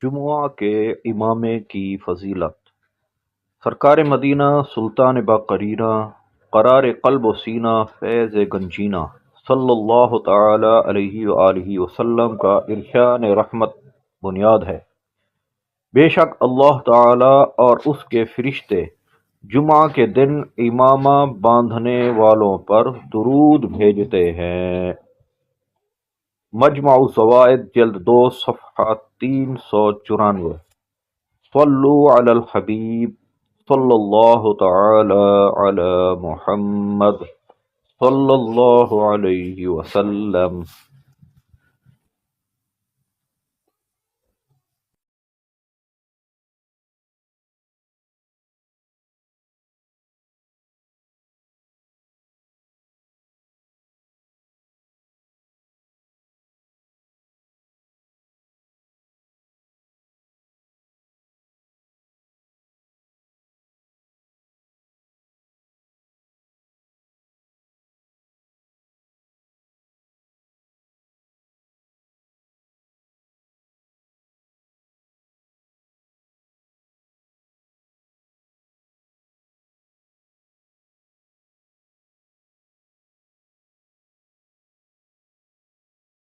जुमुआ के इमामे की फजीलत। सरकार मदीना सुल्तान बाक़रीना क़रार क़ल्ब व सीना फैज़ गंजीना सल्लल्लाहु तआला अलैहि व आलिहि वसल्लम का इरशान रहमत बुनियाद है। बेशक अल्लाह ताला और उसके फरिश्ते जुमा के दिन इमामा बांधने वालों पर दुरूद भेजते हैं। मजमअ ज़वाइद जिल्द 2 सफ़हा 394। सल्लु अलल हबीब सल्लल्लाहु तआला अला मुहम्मद सल्लल्लाहु अलैहि वसल्लम।